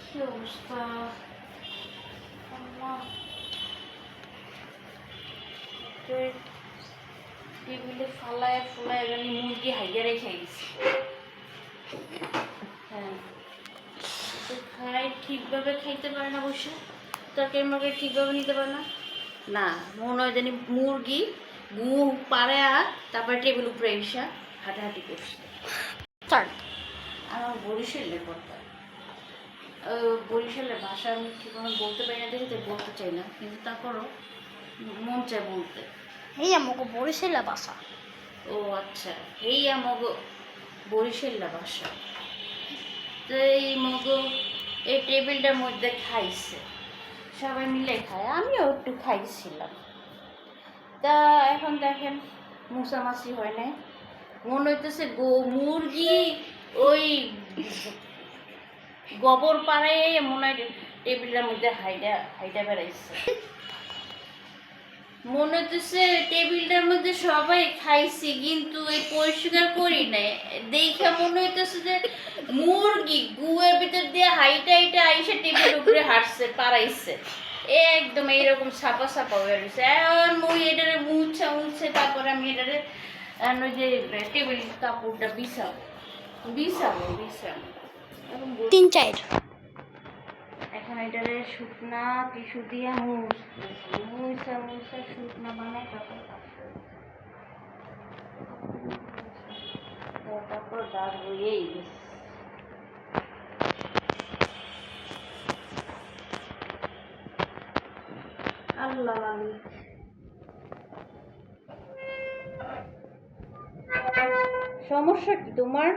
কি অবস্থা আল্লাহ, টেবিলে ফালায় ফুলায় এখানে মুরগি হাইয়া রেখে গেছি। হ্যাঁ, খাই ঠিকভাবে খাইতে পারে না, বসে তরকারি মরকারি ঠিকভাবে নিতে পারে না। না, মনে হয় জানি মুরগি গু পারে আর তারপরে টেবিল উপরে এসে হাঁটাহাঁটি করছে। আমার বরিশালে কথা, বরিশালের ভাষা আমি ঠিক আমি বলতে পারি না দেখে তো বলতে চাই না, কিন্তু তারপরও মন চায় বলতে। এই আমাকে বরিশালের ভাষা। ও আচ্ছা, এই মগ বরিশাল্লা ভাষা। তো এই মগ এই টেবিলটার মধ্যে খাইছে, সবাই মিলে খায়, আমিও একটু খাইছিলাম। তা এখন দেখেন মুসামাসি হয় নাই, মনে হইতেছে মুরগি ওই গোবর পাড়ে মনে হয় টেবিলটার মধ্যে হাইডা হাইডা বেড়াইছে। মনে হচ্ছে টেবিলটার মধ্যে সবাই খাইছি কিন্তু এই পরিষ্কার করি নাই, দেখে মনে হইতেছে যে মুরগি গুয়ের ভিতর দিয়ে হাইটা হাইটা আইসে টেবিল উপরে হাঁটছে পাড়াইছে, একদম এইরকম ছাপা ছাপা হয়ে রয়েছে। এখন মুই এটারে মুছে মুছে তারপরে আমি এটারে ওই যে টেবিল কাপড়টা বিছাবো বিছাবো বিছাবো এখন 3-4 এখন এটারে শুকনা টিস্যু দিয়ে মুছা মুছা শুকনা বানাই তারপর দাগ হয়েই গেছে। আল্লাহ সমস্যা কি তোমার?